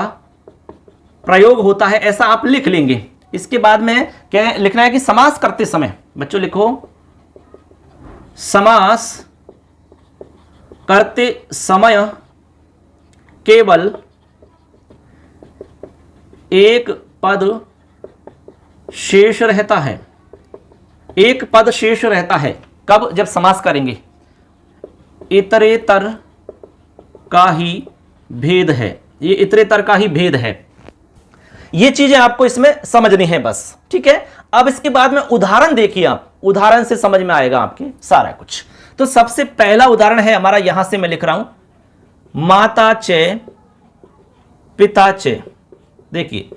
प्रयोग होता है, ऐसा आप लिख लेंगे। इसके बाद में क्या लिखना है कि समास करते समय बच्चों लिखो, समास करते समय केवल एक पद शेष रहता है। एक पद शेष रहता है कब, जब समास करेंगे। इतरेतर का ही भेद है, ये इतरेतर का ही भेद है। ये चीजें आपको इसमें समझनी है बस, ठीक है। अब इसके बाद में उदाहरण देखिए आप, उदाहरण से समझ में आएगा आपके सारा कुछ। तो सबसे पहला उदाहरण है हमारा, यहां से मैं लिख रहा हूं, माता च पिता च। देखिए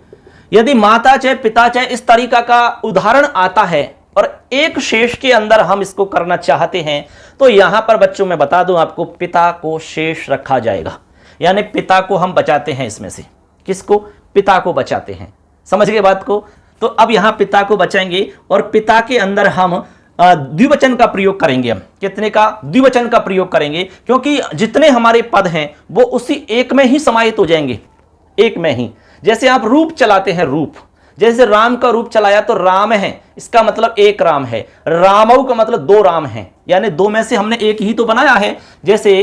यदि माता च पिता च इस तरीका का उदाहरण आता है और एक शेष के अंदर हम इसको करना चाहते हैं तो यहां पर बच्चों मैं बता दूं आपको, पिता को शेष रखा जाएगा, यानी पिता को हम बचाते हैं इसमें से। किसको, पिता को बचाते हैं, समझ गए बात को। तो अब यहां पिता को बचाएंगे और पिता के अंदर हम द्विवचन का प्रयोग करेंगे। हम कितने का, द्विवचन का प्रयोग करेंगे, क्योंकि जितने हमारे पद हैं वो उसी एक में ही समाहित हो जाएंगे, एक में ही। जैसे आप रूप चलाते हैं, रूप, जैसे राम का रूप चलाया तो राम है, इसका मतलब एक राम है। रामऊ का मतलब दो राम है, यानी दो में से हमने एक ही तो बनाया है। जैसे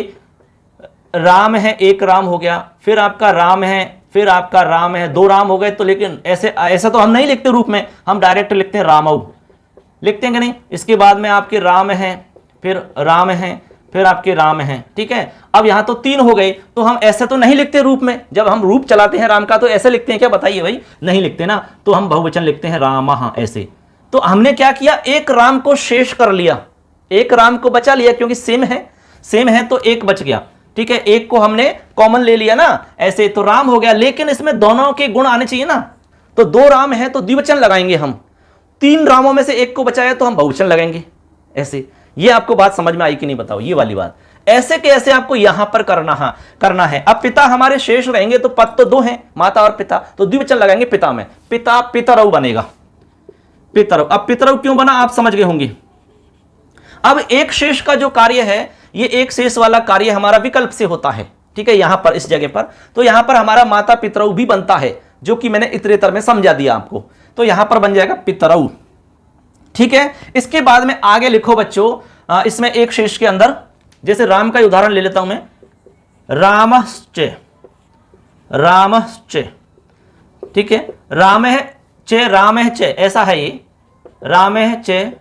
राम है, एक राम हो गया, फिर आपका राम है, फिर आपका राम है, दो राम हो गए। तो लेकिन ऐसा तो हम नहीं लिखते रूप में, हम डायरेक्ट लिखते हैं रामऊ, लिखते हैं कि नहीं। इसके बाद में आपके राम है, फिर राम है, फिर आपके राम हैं, ठीक है। अब यहां तो तीन हो गए, तो हम ऐसे तो नहीं लिखते रूप में। जब हम रूप चलाते हैं राम का तो ऐसे लिखते हैं क्या, बताइए भाई, नहीं लिखते ना। तो हम बहुवचन लिखते हैं रामः, ऐसे। तो हमने क्या किया, एक राम को शेष कर लिया, एक राम को बचा लिया, क्योंकि सेम है, सेम है तो एक बच गया, ठीक है। एक को हमने कॉमन ले लिया ना, ऐसे तो राम हो गया। लेकिन इसमें दोनों के गुण आने चाहिए ना, तो दो राम है तो द्विवचन लगाएंगे हम। तीन रामों में से एक को बचाया तो हम बहुवचन लगाएंगे, ऐसे। ये आपको बात समझ में आई कि नहीं, बताओ, ये वाली बात। ऐसे के ऐसे आपको यहां पर करना है। अब पिता हमारे शेष रहेंगे तो पद तो दो हैं, माता और पिता, तो द्विवचन लगाएंगे पिता में, पिता पितरऊ बनेगा, पितरऊ। अब पितरऊ क्यों बना आप समझ गए होंगे। अब एक शेष का जो कार्य है, ये एक शेष वाला कार्य हमारा विकल्प से होता है, ठीक है, यहां पर इस जगह पर। तो यहां पर हमारा माता पितरऊ भी बनता है, जो कि मैंने इतरेतर में समझा दिया आपको। तो यहां पर बन जाएगा पितरऊ, ठीक है। इसके बाद में आगे लिखो बच्चों, इसमें एक शेष के अंदर, जैसे राम का उदाहरण ले लेता हूं मैं, रामश्च, रामश्च, ठीक है। रामः च, रामः च, ऐसा है ये, रामः च,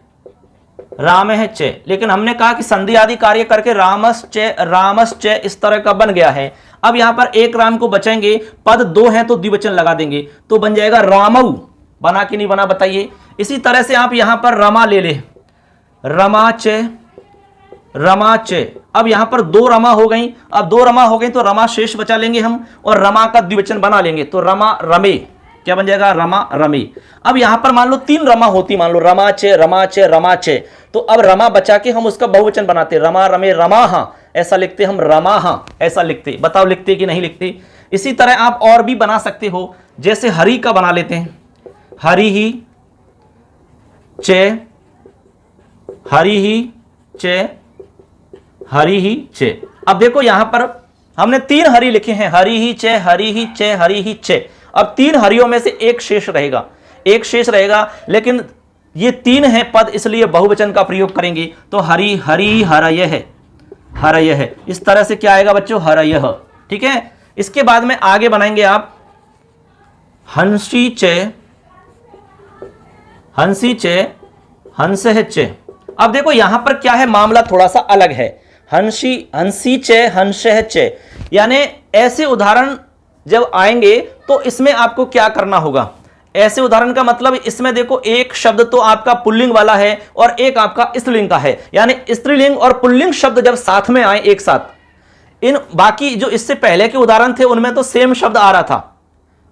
रामः च। लेकिन हमने कहा कि संधि आदि कार्य करके रामश्च, रामश्च इस तरह का बन गया है। अब यहां पर एक राम को बचाएंगे, पद दो हैं तो द्विवचन लगा देंगे, तो बन जाएगा रामऊ। बना कि नहीं बना, बताइए। इसी तरह से आप यहां पर रमा ले ले, रमाच, रमाच। अब यहां पर दो रमा हो गई, अब दो रमा हो गई तो रमा शेष बचा लेंगे हम, और रमा का द्विवचन बना लेंगे, तो रमा रमे, क्या बन जाएगा, रमा रमे। अब यहां पर मान लो तीन रमा होती, मान लो रमाच, रमाच, रमाच, तो अब रमा बचा के हम उसका बहुवचन बनाते, रमा रमे रमाहा, ऐसा लिखते हम, रमाहा ऐसा लिखते। बताओ लिखते कि नहीं लिखते। इसी तरह आप और भी बना सकते हो, जैसे हरि का बना लेते हैं, हरि ही च, हरि ही च, हरि ही च। अब देखो यहां पर हमने 3 हरि लिखे हैं, हरि ही चे, हरि ही चे, हरि ही चे। अब 3 हरियों में से एक शेष रहेगा, एक शेष रहेगा, लेकिन ये 3 हैं पद, इसलिए बहुवचन का प्रयोग करेंगे। तो हरि हरि हरयः, हरयः, इस तरह से क्या आएगा बच्चों, हरयः। ठीक है, इसके बाद में आगे बनाएंगे आप हंसी चे, हंसी चे, हंसः चे। अब देखो यहां पर क्या है, मामला थोड़ा सा अलग है। हंसी, हंसी चे, हंसः चे, यानी ऐसे उदाहरण जब आएंगे तो इसमें आपको क्या करना होगा। ऐसे उदाहरण का मतलब इसमें देखो एक शब्द तो आपका पुल्लिंग वाला है और एक आपका स्त्रीलिंग का है, यानी स्त्रीलिंग और पुल्लिंग शब्द जब साथ में आए एक साथ, इन बाकी जो इससे पहले के उदाहरण थे उनमें तो सेम शब्द आ रहा था,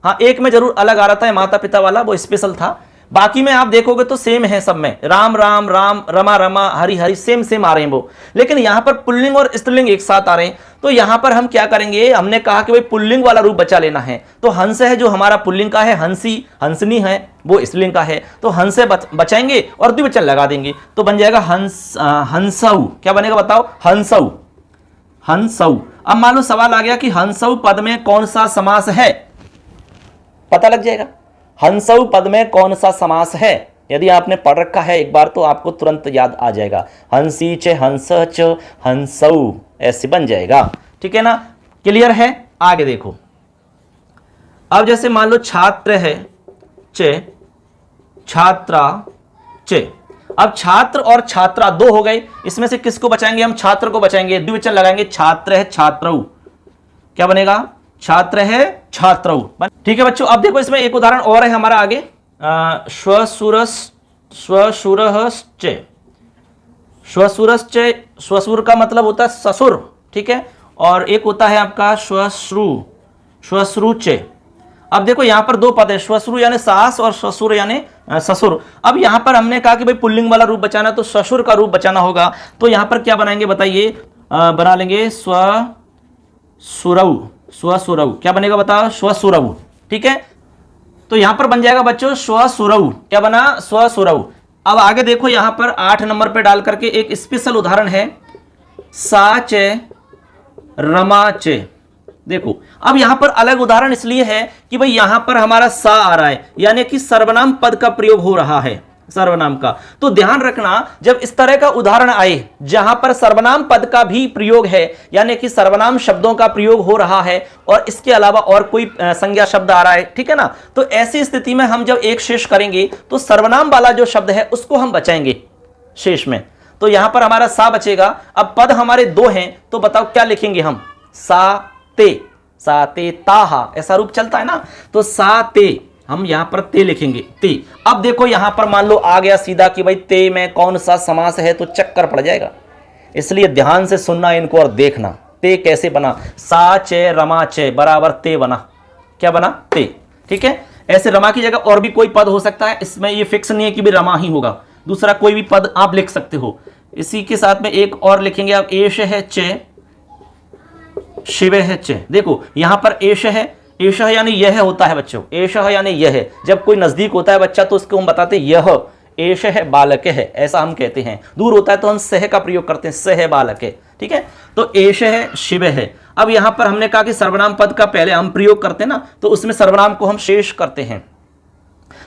हाँ एक में जरूर अलग आ रहा था, माता पिता वाला वो स्पेशल था, बाकी में आप देखोगे तो सेम है सब में, राम राम राम, रमा रमा, हरि हरि, सेम सेम आ रहे हैं वो। लेकिन यहां पर पुल्लिंग और स्त्रीलिंग एक साथ आ रहे हैं, तो यहां पर हम क्या करेंगे, हमने कहा कि भाई पुल्लिंग वाला रूप बचा लेना है। तो हंस है जो हमारा पुल्लिंग का है, हंसी हंसनी है वो स्त्रीलिंग का है, तो हंस से बचाएंगे और द्विवचन लगा देंगे, तो बन जाएगा हंस, हंसऊ। क्या बनेगा बताओ, हंसऊ, हंसऊ। अब मान लो सवाल आ गया कि हंसऊ पद में कौन सा समास है, पता लग जाएगा हंसऊ पद में कौन सा समास है। यदि आपने पढ़ रखा है एक बार तो आपको तुरंत याद आ जाएगा, हंसी च, हंस च, हंसऊ, ऐसे बन जाएगा। ठीक है ना, क्लियर है। आगे देखो, अब जैसे मान लो छात्र है चे, छात्रा चे। अब छात्र और छात्रा 2 हो गए, इसमें से किसको बचाएंगे, हम छात्र को बचाएंगे, द्विवचन लगाएंगे, छात्र है छात्रऊ। क्या बनेगा, छात्र है छात्रऊ। ठीक है बच्चों, अब देखो इसमें एक उदाहरण और है हमारा आगे, श्वशुरश्च, श्वशुरश्च, श्वशुर का मतलब होता है ससुर, ठीक है, और एक होता है आपका श्वश्रु, श्वश्रुचे। अब देखो यहां पर 2 पद है, श्वश्रु यानी सास और ससुर यानी ससुर। अब यहां पर हमने कहा कि भाई पुल्लिंग वाला रूप बचाना, तो ससुर का रूप बचाना होगा, तो यहां पर क्या बनाएंगे बताइए, बना लेंगे स्वसुरऊ, स्वसुरऊ। क्या बनेगा बताओ, स्वसुरऊ। ठीक है, तो यहां पर बन जाएगा बच्चों स्वसुरऊ। क्या बना, स्वसुरऊ। अब आगे देखो यहां पर 8 नंबर पे डाल करके एक स्पेशल उदाहरण है, सा चे, रमा चे। देखो अब यहां पर अलग उदाहरण इसलिए है कि भाई यहां पर हमारा सा आ रहा है, यानी कि सर्वनाम पद का प्रयोग हो रहा है, सर्वनाम का। तो ध्यान रखना जब इस तरह का उदाहरण आए जहां पर सर्वनाम पद का भी प्रयोग है, यानी कि सर्वनाम शब्दों का प्रयोग हो रहा है और इसके अलावा और कोई संज्ञा शब्द आ रहा है, ठीक है ना, तो ऐसी स्थिति में हम जब एक शेष करेंगे तो सर्वनाम वाला जो शब्द है उसको हम बचाएंगे शेष में। तो यहां पर हमारा सा बचेगा। अब पद हमारे 2 हैं, तो बताओ क्या लिखेंगे हम, सा ते, सा ते ताहा, ऐसा रूप चलता है ना, तो सा ते, हम यहां पर ते लिखेंगे, ते। अब देखो यहां पर मान लो आ गया सीधा कि भाई ते में कौन सा समास है, तो चक्कर पड़ जाएगा, इसलिए ध्यान से सुनना इनको और देखना। ते कैसे बना, सा चे रमा चे बराबर ते बना। क्या बना, ते। ठीक है, ऐसे रमा की जगह और भी कोई पद हो सकता है, इसमें ये फिक्स नहीं है कि भी रमा ही होगा, दूसरा कोई भी पद आप लिख सकते हो। इसी के साथ में एक और लिखेंगे आप, एश है चे, शिव है चे। देखो यहां पर एश है, एश यानी यह होता है बच्चों, एश यानी यह, जब कोई नजदीक होता है बच्चा तो उसको हम बताते हैं यह, एश है बालक है, ऐसा हम कहते हैं। दूर होता है तो हम सह का प्रयोग करते हैं, सह बालक है। ठीक है, तो एश है, शिव है। अब यहां पर हमने कहा कि सर्वनाम पद का पहले हम प्रयोग करते हैं ना, तो उसमें सर्वनाम को हम शेष करते हैं।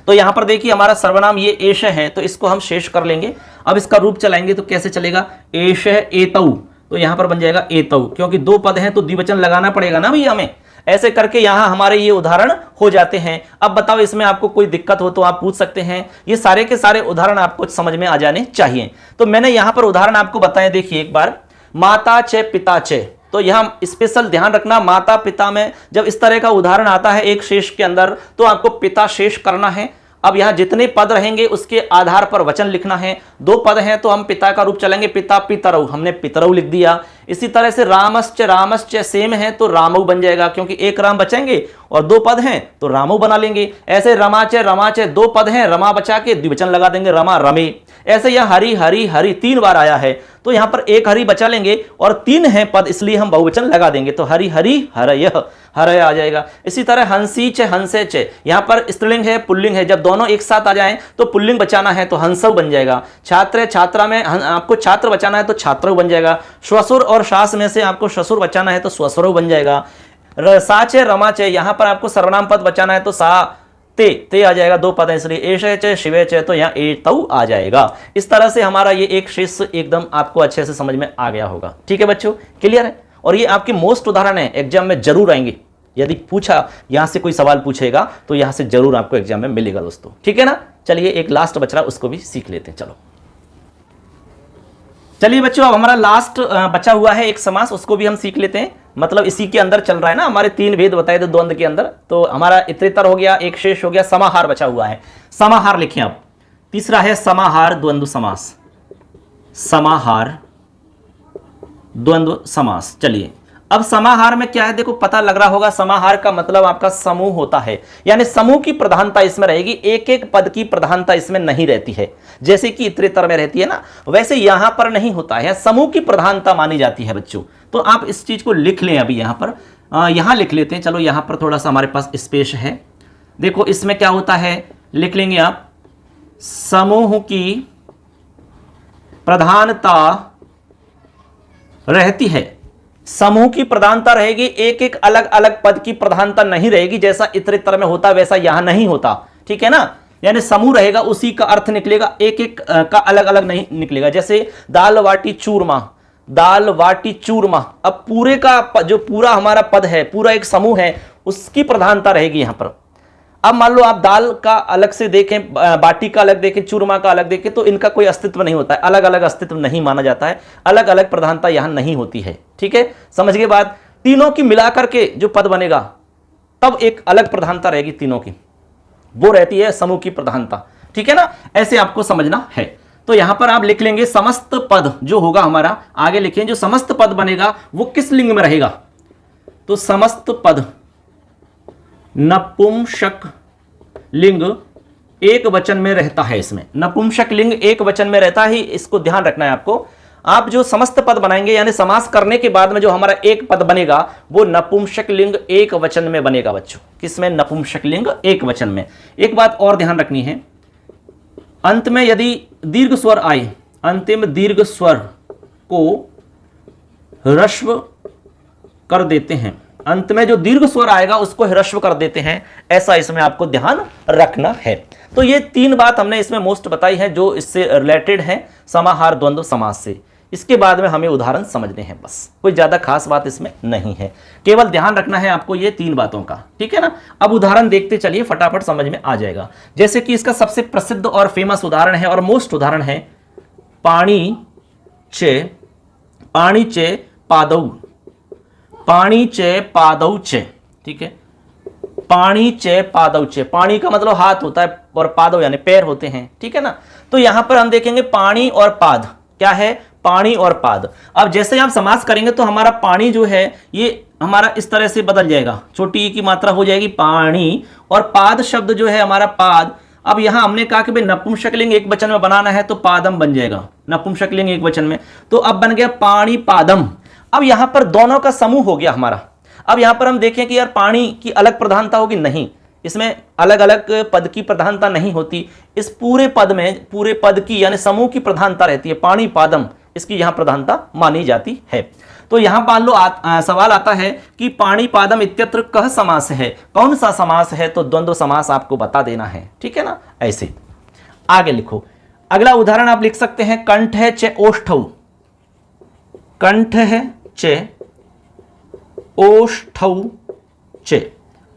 तो यहां पर देखिए हमारा सर्वनाम ये एश है, तो इसको हम शेष कर लेंगे। अब इसका रूप चलाएंगे तो कैसे चलेगा, एश है एतऊ, तो यहां पर बन जाएगा एतऊ, क्योंकि 2 पद हैं तो द्विवचन लगाना पड़ेगा ना भैया हमें। ऐसे करके यहां हमारे ये उदाहरण हो जाते हैं। अब बताओ इसमें आपको कोई दिक्कत हो तो आप पूछ सकते हैं, ये सारे के सारे उदाहरण आपको समझ में आ जाने चाहिए। तो मैंने यहां पर उदाहरण आपको बताए, देखिए एक बार, माता चे पिता चे। तो यहां स्पेशल ध्यान रखना, माता पिता में जब इस तरह का उदाहरण आता है एक शेष के अंदर, तो आपको पिता शेष करना है। अब यहां जितने पद रहेंगे उसके आधार पर वचन लिखना है। 2 पद हैं तो हम पिता का रूप चलेंगे, पिता पितरऊ, हमने पितरऊ लिख दिया। इसी तरह से रामश्च, रामश्च सेम है तो रामऊ बन जाएगा, क्योंकि एक राम बचेंगे और 2 पद हैं तो रामऊ बना लेंगे। ऐसे रमाचे, रमाचे 2 पद हैं, रमा बचा के द्विवचन लगा देंगे, रमा रमे। ऐसे यह हरि हरि हरि 3 बार आया है, तो यहां पर एक हरि बचा लेंगे और 3 हैं पद, इसलिए हम बहुवचन लगा देंगे। तो हरि हरि हरयः, हरे आ जाएगा। इसी तरह हंसी च हंसे च, यहाँ पर स्त्रीलिंग है पुल्लिंग है, जब दोनों एक साथ आ जाएं तो पुल्लिंग बचाना है तो हंसव बन जाएगा। छात्र छात्रा में आपको छात्र बचाना है तो छात्रव बन जाएगा। श्वसुर और शास में से आपको श्वसुर बचाना है तो स्वसुरव बन जाएगा। साचे रमाचे, यहाँ पर आपको सर्वनाम पद बचाना है तो सा ते आ जाएगा, दो पद है इसलिए एशे चे शिवे चे, तो यहाँ ए तऊ आ जाएगा। इस तरह से हमारा ये एक शेष एकदम आपको अच्छे से समझ में आ गया होगा। ठीक है बच्चों, क्लियर है। और ये आपके मोस्ट उदाहरण है, एग्जाम में जरूर आएंगे। यदि पूछा यहां से कोई सवाल पूछेगा तो यहां से जरूर आपको एग्जाम में मिलेगा दोस्तों। ठीक है ना। चलिए एक लास्ट बच रहा, उसको भी सीख लेते हैं। चलिए बच्चों, अब हमारा लास्ट बचा हुआ है एक समास, उसको भी हम सीख लेते हैं। मतलब इसी के अंदर चल रहा है ना, हमारे 3 भेद बताए थे द्वंद्व के अंदर। तो हमारा इतरेतर हो गया, एक शेष हो गया, समाहार बचा हुआ है। समाहार लिखें आप। तीसरा है समाहार द्वंद्व समास। समाहार द्वंद्व समास। चलिए अब समाहार में क्या है, देखो पता लग रहा होगा, समाहार का मतलब आपका समूह होता है, यानी समूह की प्रधानता इसमें रहेगी, एक एक पद की प्रधानता इसमें नहीं रहती है। जैसे कि इतरेतर में रहती है ना, वैसे यहां पर नहीं होता है, समूह की प्रधानता मानी जाती है बच्चों। तो आप इस चीज को लिख लें अभी यहां पर, यहां लिख लेते हैं। चलो यहां पर थोड़ा सा हमारे पास स्पेस है। देखो इसमें क्या होता है, लिख लेंगे आप, समूह की प्रधानता रहती है। समूह की प्रधानता रहेगी, एक एक अलग अलग पद की प्रधानता नहीं रहेगी। जैसा इतरेतर में होता वैसा यहां नहीं होता। ठीक है ना, यानी समूह रहेगा, उसी का अर्थ निकलेगा, एक एक का अलग अलग नहीं निकलेगा। जैसे दाल बाटी चूरमा, दाल बाटी चूरमा, अब पूरे का जो पूरा हमारा पद है, पूरा एक समूह है, उसकी प्रधानता रहेगी यहां पर। अब मान लो आप दाल का अलग से देखें, बाटी का अलग देखें, चूरमा का अलग देखें, तो इनका कोई अस्तित्व नहीं होता है, अलग अलग अस्तित्व नहीं माना जाता है, अलग अलग प्रधानता यहां नहीं होती है। ठीक है, समझ गए बात। तीनों की मिलाकर के जो पद बनेगा तब एक अलग प्रधानता रहेगी तीनों की, वो रहती है समूह की प्रधानता। ठीक है ना, ऐसे आपको समझना है। तो यहां पर आप लिख लेंगे समस्त पद जो होगा हमारा, आगे लिखें जो समस्त पद बनेगा वो किस लिंग में रहेगा, तो समस्त पद नपुंसक लिंग एक वचन में रहता है। इसमें नपुंसक लिंग एक वचन में रहता है, इसको ध्यान रखना है आपको। आप जो समस्त पद बनाएंगे, यानी समास करने के बाद में जो हमारा एक पद बनेगा वो नपुंसक लिंग एक वचन में बनेगा बच्चों। किसमें, नपुंसक लिंग एक वचन में। एक बात और ध्यान रखनी है, अंत में यदि दीर्घ स्वर आए, अंतिम दीर्घ स्वर को ह्रस्व कर देते हैं, अंत में जो दीर्घ स्वर आएगा उसको ह्रस्व कर देते हैं, ऐसा इसमें आपको ध्यान रखना है। तो ये 3 बात हमने इसमें मोस्ट बताई है जो इससे रिलेटेड है समाहार द्वंद्व समास से। इसके बाद में हमें उदाहरण समझने हैं, बस कोई ज्यादा खास बात इसमें नहीं है, केवल ध्यान रखना है आपको ये 3 बातों का। ठीक है ना। अब उदाहरण देखते चलिए, फटाफट समझ में आ जाएगा। जैसे कि इसका सबसे प्रसिद्ध और फेमस उदाहरण है और मोस्ट उदाहरण है पाणी चे पादौ, पाणी चे पादौ चे। ठीक है, पाणी चे पादौ चे, पाणी का मतलब हाथ होता है और पादौ यानी पैर होते हैं। ठीक है ना। तो यहां पर हम देखेंगे पाणी और पाद, क्या है, पाणी और पाद। अब जैसे आप समास करेंगे तो हमारा पाणी जो है ये हमारा इस तरह से बदल जाएगा, छोटी ई की मात्रा हो जाएगी पाणी, और पाद शब्द जो है हमारा पाद। अब यहां हमने कहा कि भाई नपुंसक लिंग एक वचन में बनाना है तो पादम बन जाएगा, नपुंसक लिंग एक वचन में, तो अब बन गया पाणी पादम। अब यहां पर दोनों का समूह हो गया हमारा। अब यहां पर हम देखें कि यार पाणी की अलग प्रधानता होगी, नहीं, इसमें अलग अलग पद की प्रधानता नहीं होती। इस पूरे पद में, पूरे पद की यानी समूह की प्रधानता रहती है, पाणी पादम, इसकी यहां प्रधानता मानी जाती है। तो यहां मान लो सवाल आता है कि पाणी पादम इत्यत्र कह समास है, कौन सा समास है, तो द्वंद्व समास आपको बता देना है। ठीक है ना। ऐसे आगे लिखो, अगला उदाहरण आप लिख सकते हैं, कंठ है चे ओष्ठौ, कंठ है चे ओष्ठौ चे।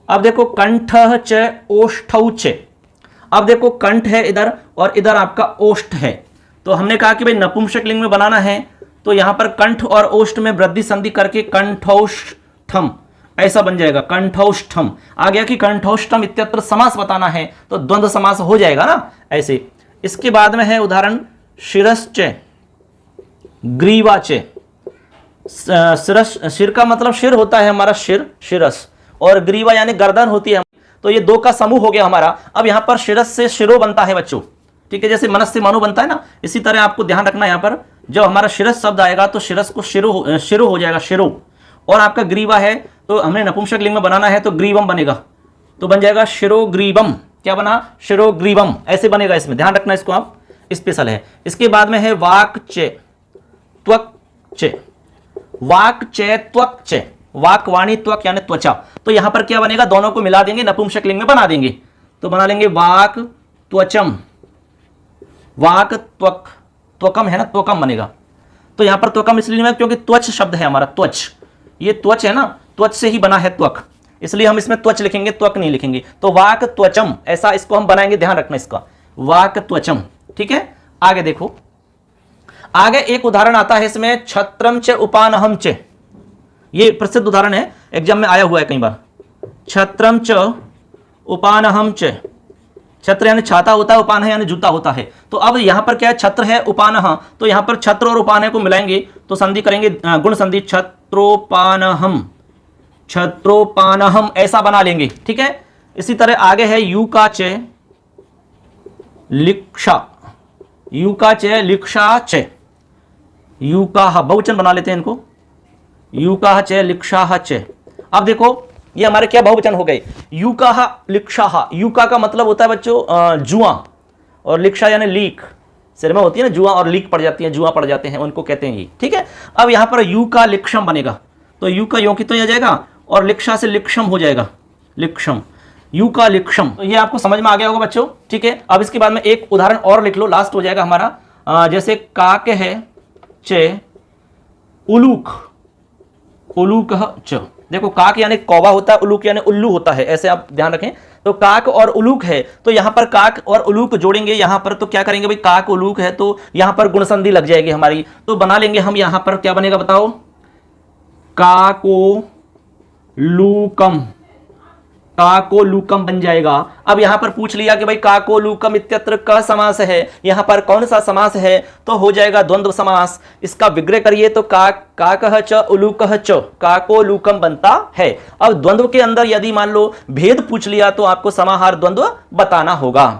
अब देखो कंठ चे ओष्ठौ चे, अब देखो कंठ है इधर और इधर आपका ओष्ठ है, तो हमने कहा कि भाई नपुंसक लिंग में बनाना है, तो यहां पर कंठ और ओष्ठ में वृद्धि संधि करके कंठौष्ठम ऐसा बन जाएगा, कंठौष्ठम। आ गया कि कंठौष्ठम इत्यत्र समास बताना है तो द्वंद्व समास हो जाएगा ना ऐसे। इसके बाद में है उदाहरण शिरश्चे ग्रीवाचे। सिर का मतलब सिर होता है हमारा, शिर, शिरस, और ग्रीवा यानी गर्दन होती है, तो ये 2 का समूह हो गया हमारा। अब यहां पर शिरस से शिरो बनता है बच्चों। ठीक है, जैसे मनस से मनु बनता है ना, इसी तरह आपको ध्यान रखना है, यहां पर जब हमारा शिरस शब्द आएगा तो शिरस को शिरो हो जाएगा, शिरो, और आपका ग्रीवा है तो हमने नपुंसक लिंग में बनाना है तो ग्रीवम बनेगा, तो बन जाएगा शिरोग्रीवम। क्या बना? शिरोग्रीवम, ऐसे बनेगा। इसमें ध्यान रखना, इसको आप स्पेशल है। इसके बाद में है वाक्चे त्वक्चे, वाक्चे त्वक्चे, वाक वाणी त्वक यानी त्वचा। तो यहां पर क्या बनेगा? दोनों को मिला देंगे, नपुंसक लिंग में बना देंगे, तो बना लेंगे वाक त्वचम, वाक त्वक, त्वकम है ना, त्वकम बनेगा। तो यहां पर त्वकम इसलिए में क्योंकि त्वच शब्द है हमारा, त्वच, ये त्वच है ना, त्वच से ही बना है त्वक, इसलिए हम इसमें त्वच लिखेंगे, त्वक नहीं लिखेंगे। तो वाक त्वचम, ऐसा इसको हम बनाएंगे, ध्यान रखना इसका, वाक त्वचम। ठीक है, आगे देखो, आगे एक उदाहरण आता है इसमें, छत्रम च उपानहम च, ये प्रसिद्ध उदाहरण है, एग्जाम में आया हुआ है कई बार। छत्रम च उपानहम च, छत्र यानी छाता होता है, उपान है यानी जूता होता है। तो अब यहां पर क्या है? छत्र है, उपानह, तो यहां पर छत्र और उपानह को मिलाएंगे तो संधि करेंगे, गुण संधि, छत्रोपानहम, छत्रोपानहम, ऐसा बना लेंगे। ठीक है, इसी तरह आगे है यूका च लिक्षा, यूका च लिक्षा च, यूका, बहुवचन बना लेते हैं इनको, यूका च लिक्षा च। अब देखो ये हमारे क्या बहुवचन हो गए? यूका लिक्षा, यूका का मतलब होता है बच्चों जुआ, और लिक्षा यानी लीक, सिर में होती है ना जुआ और लीक पड़ जाती है, जुआ पड़ जाते हैं, उनको कहते हैं ये। ठीक है, अब यहां पर यूका लिक्षम बनेगा, तो यू का यो की तो आ जाएगा और लिक्षा से लिक्षम हो जाएगा, लिक्षम, यू का लिक्षम। तो ये आपको समझ में आ गया होगा बच्चों। ठीक है, अब इसके बाद में एक उदाहरण और लिख लो, लास्ट हो जाएगा हमारा। जैसे काक है चे उलूक, उलूक च, देखो काक यानी कौवा होता है, उलूक यानी उल्लू होता है, ऐसे आप ध्यान रखें। तो काक और उलूक है, तो यहां पर काक और उलूक जोड़ेंगे यहां पर, तो क्या करेंगे भाई? काक उलूक है तो यहां पर गुण संधि लग जाएगी हमारी, तो बना लेंगे हम यहां पर, क्या बनेगा बताओ? काको लूकम, काको लूकम बन जाएगा। अब यहां पर पूछ लिया कि भाई काको लूकम इत्यत्र का समास है, यहां पर कौन सा समास है? तो हो जाएगा द्वंद्व समास। इसका विग्रह करिए तो काकह च उलूकह च, काको लूकम बनता है। अब द्वंद्व के अंदर यदि मान लो भेद पूछ लिया तो आपको समाहार द्वंद्व बताना होगा।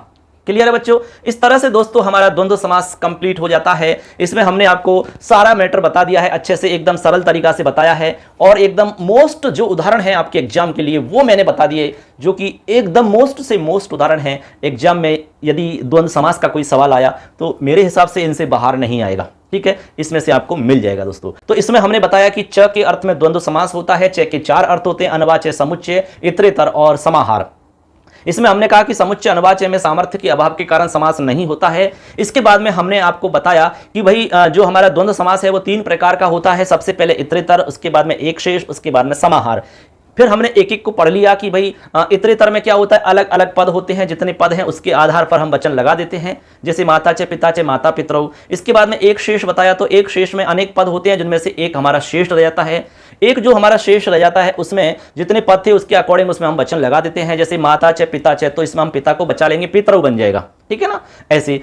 क्लियर है बच्चों? इस तरह से दोस्तों हमारा द्वंद्व समास कंप्लीट हो जाता है। इसमें हमने आपको सारा मैटर बता दिया है, अच्छे से एकदम सरल तरीका से बताया है, और एकदम मोस्ट जो उदाहरण है आपके एग्जाम के लिए वो मैंने बता दिए, जो कि एकदम मोस्ट से मोस्ट उदाहरण है। एग्जाम में यदि द्वंद्व समास का कोई सवाल आया तो मेरे हिसाब से इनसे बाहर नहीं आएगा। ठीक है, इसमें से आपको मिल जाएगा दोस्तों। तो इसमें हमने बताया कि च के अर्थ में द्वंद्व समास होता है, च के 4 अर्थ होते हैं, अनवाच्य, समुच्चय, इतरेतर और समाहार। इसमें हमने कहा कि समुच्चय अनवाच्य में सामर्थ्य के अभाव के कारण समास नहीं होता है। इसके बाद में हमने आपको बताया कि भाई जो हमारा द्वंद्व समास है वो 3 प्रकार का होता है। सबसे पहले इतरेतर, उसके बाद में एक शेष, उसके बाद में समाहार। फिर हमने एक एक को पढ़ लिया कि भाई इतरेतर में क्या होता है, अलग अलग पद होते हैं, जितने पद हैं उसके आधार पर हम वचन लगा देते हैं, जैसे माता चे पिता चे माता पितरौ। इसके बाद में एक शेष बताया, तो एक शेष में अनेक पद होते हैं जिनमें से एक हमारा शेष रह जाता है। एक जो हमारा शेष रह जाता है उसमें जितने पद थे उसके अकॉर्डिंग उसमें हम वचन लगा देते हैं, जैसे माता चे पिता चे, तो इसमें हम पिता को बचा लेंगे, पितरौ बन जाएगा। ठीक है ना, ऐसे।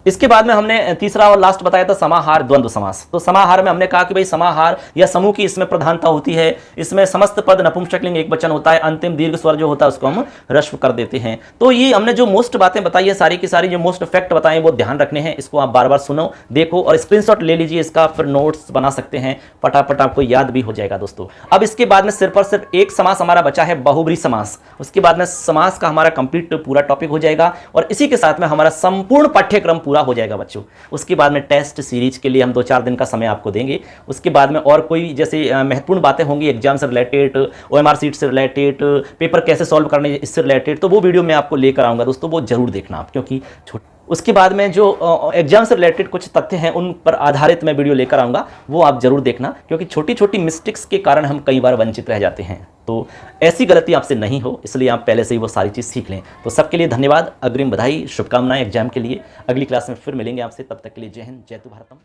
इसके बाद में हमने तीसरा और लास्ट बताया था समाहार द्वंद्व समास। तो समाहार में हमने कहा कि भाई समाहार या समूह की इसमें प्रधानता होती है, इसमें समस्त पद नपुंसकलिंग एक वचन होता है, अंतिम दीर्घ स्वर जो होता है उसको हम ह्रस्व कर देते हैं। तो ये हमने जो मोस्ट बातें बताई है सारी की सारी, जो मोस्ट फैक्ट बताए वो ध्यान रखने हैं, इसको आप बार बार सुनो, देखो और स्क्रीनशॉट ले लीजिए इसका, फिर नोट्स बना सकते हैं, फटाफट आपको याद भी हो जाएगा दोस्तों। अब इसके बाद में सिर्फ और सिर्फ एक समास हमारा बचा है, बहुब्रीहि समास। उसके बाद में समास का हमारा कंप्लीट पूरा टॉपिक हो जाएगा और इसी के साथ में हमारा संपूर्ण पाठ्यक्रम पूरा हो जाएगा बच्चों। उसके बाद में टेस्ट सीरीज के लिए हम 2-4 दिन का समय आपको देंगे। उसके बाद में और कोई जैसे महत्वपूर्ण बातें होंगी एग्जाम से रिलेटेड, OMR सीट से रिलेटेड, पेपर कैसे सॉल्व करने इससे रिलेटेड, तो वो वीडियो मैं आपको लेकर आऊँगा दोस्तों, वो जरूर देखना आप, क्योंकि उसके बाद में जो एग्जाम से रिलेटेड कुछ तथ्य हैं उन पर आधारित मैं वीडियो लेकर आऊँगा, वो आप जरूर देखना, क्योंकि छोटी छोटी मिस्टेक्स के कारण हम कई बार वंचित रह जाते हैं। तो ऐसी गलती आपसे नहीं हो, इसलिए आप पहले से ही वो सारी चीज़ सीख लें। तो सबके लिए धन्यवाद, अग्रिम बधाई, शुभकामनाएं एग्जाम के लिए। अगली क्लास में फिर मिलेंगे आपसे, तब तक के लिए जय हिंद, जय तु भारतम।